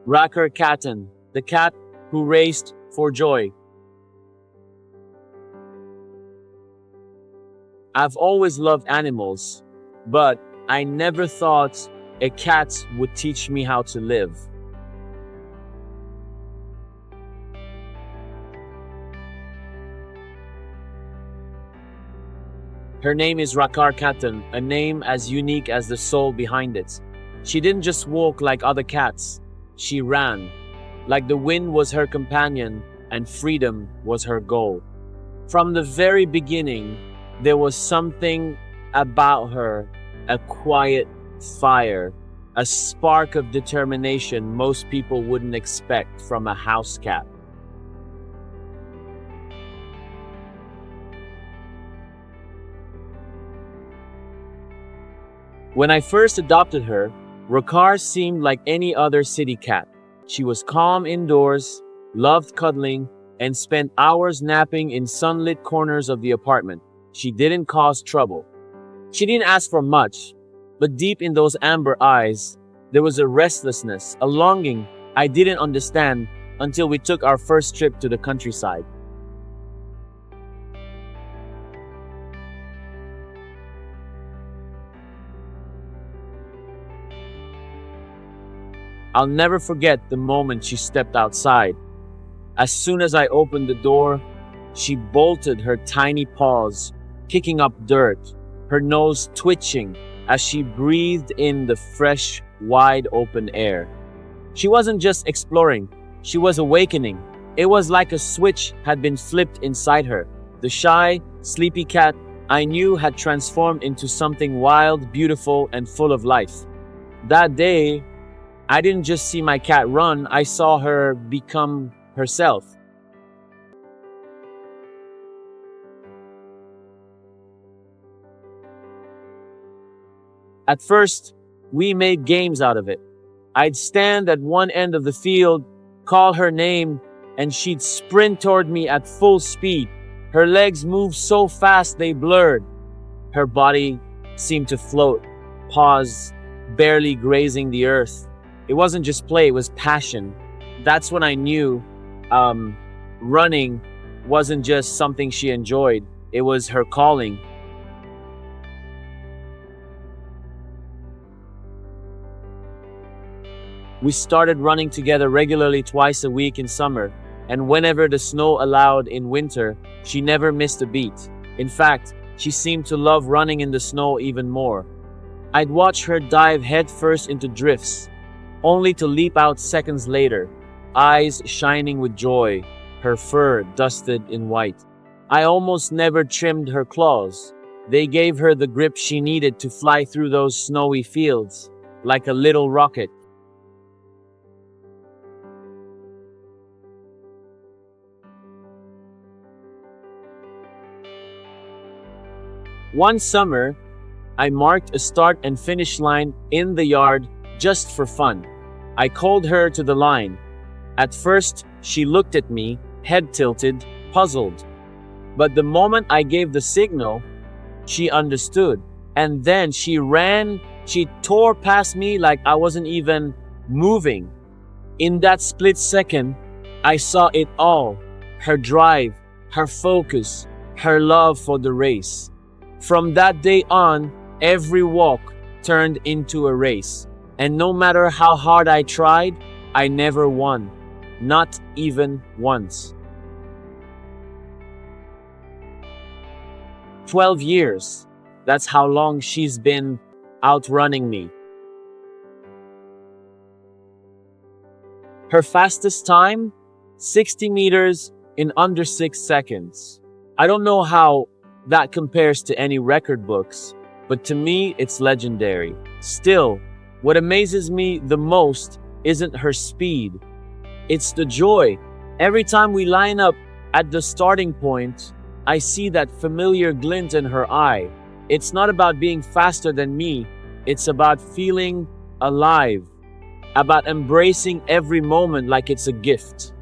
Rakar Catten, the cat who raced for joy. I've always loved animals, but I never thought a cat would teach me how to live. Her name is Rakar Catten, a name as unique as the soul behind it. She didn't just walk like other cats, she ran, like the wind was her companion and freedom was her goal. From the very beginning, there was something about her, a quiet fire, a spark of determination most people wouldn't expect from a house cat. When I first adopted her, Rakar seemed like any other city cat. She was calm indoors, loved cuddling, and spent hours napping in sunlit corners of the apartment. She didn't cause trouble. She didn't ask for much, but deep in those amber eyes, there was a restlessness, a longing I didn't understand until we took our first trip to the countryside. I'll never forget the moment she stepped outside. As soon as I opened the door, she bolted her tiny paws, kicking up dirt, her nose twitching as she breathed in the fresh, wide open air. She wasn't just exploring, she was awakening. It was like a switch had been flipped inside her. The shy, sleepy cat I knew had transformed into something wild, beautiful, and full of life. That day, I didn't just see my cat run, I saw her become herself. At first, we made games out of it. I'd stand at one end of the field, call her name, and she'd sprint toward me at full speed. Her legs moved so fast they blurred. Her body seemed to float, paws barely grazing the earth. It wasn't just play, it was passion. That's when I knew running wasn't just something she enjoyed, it was her calling. We started running together regularly twice a week in summer, and whenever the snow allowed in winter, she never missed a beat. In fact, she seemed to love running in the snow even more. I'd watch her dive headfirst into drifts, only to leap out seconds later, eyes shining with joy, her fur dusted in white. I almost never trimmed her claws. They gave her the grip she needed to fly through those snowy fields, like a little rocket. One summer, I marked a start and finish line in the yard just for fun. I called her to the line. At first, she looked at me, head tilted, puzzled. But the moment I gave the signal, she understood. And then she ran, she tore past me like I wasn't even moving. In that split second, I saw it all. Her drive, her focus, her love for the race. From that day on, every walk turned into a race. And no matter how hard I tried, I never won. Not even once. 12 years. That's how long she's been outrunning me. Her fastest time? 60 meters in under 6 seconds. I don't know how that compares to any record books, but to me, it's legendary. Still, what amazes me the most isn't her speed. It's the joy. Every time we line up at the starting point, I see that familiar glint in her eye. It's not about being faster than me. It's about feeling alive, about embracing every moment like it's a gift.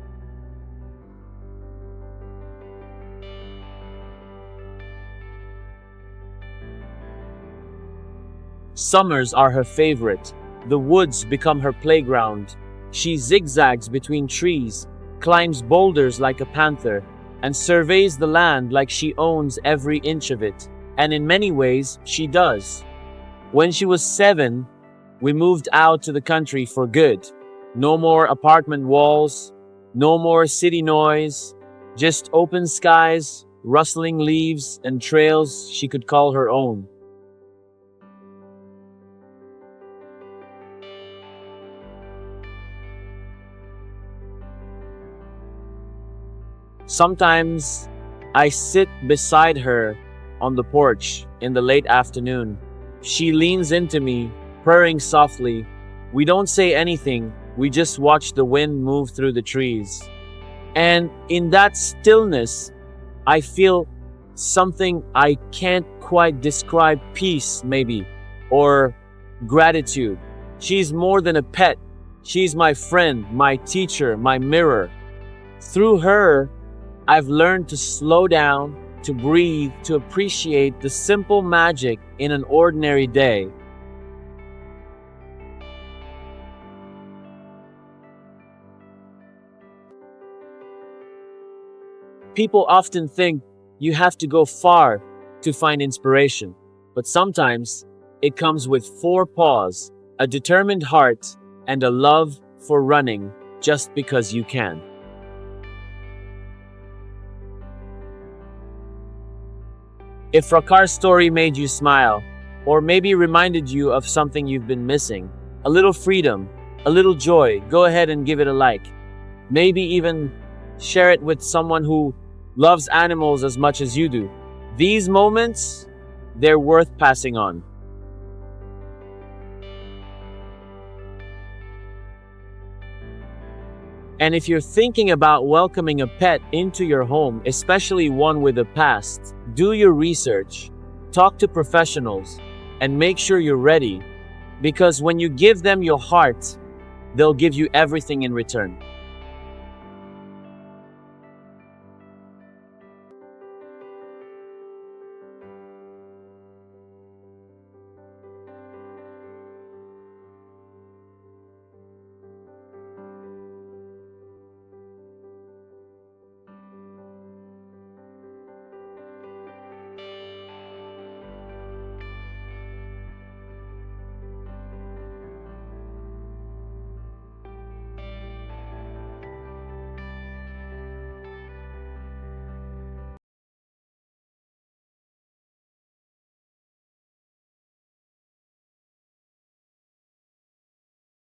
Summers are her favorite. The woods become her playground. She zigzags between trees, climbs boulders like a panther, and surveys the land like she owns every inch of it. And in many ways, she does. When she was 7, we moved out to the country for good. No more apartment walls, no more city noise, just open skies, rustling leaves, and trails she could call her own. Sometimes I sit beside her on the porch in the late afternoon. She leans into me, purring softly. We don't say anything, we just watch the wind move through the trees. And in that stillness, I feel something I can't quite describe, peace, maybe, or gratitude. She's more than a pet. She's my friend, my teacher, my mirror. Through her, I've learned to slow down, to breathe, to appreciate the simple magic in an ordinary day. People often think you have to go far to find inspiration, but sometimes it comes with 4 paws, a determined heart, and a love for running just because you can. If Rakar's story made you smile, or maybe reminded you of something you've been missing, a little freedom, a little joy, go ahead and give it a like. Maybe even share it with someone who loves animals as much as you do. These moments, they're worth passing on. And if you're thinking about welcoming a pet into your home, especially one with a past, do your research, talk to professionals, and make sure you're ready. Because when you give them your heart, they'll give you everything in return.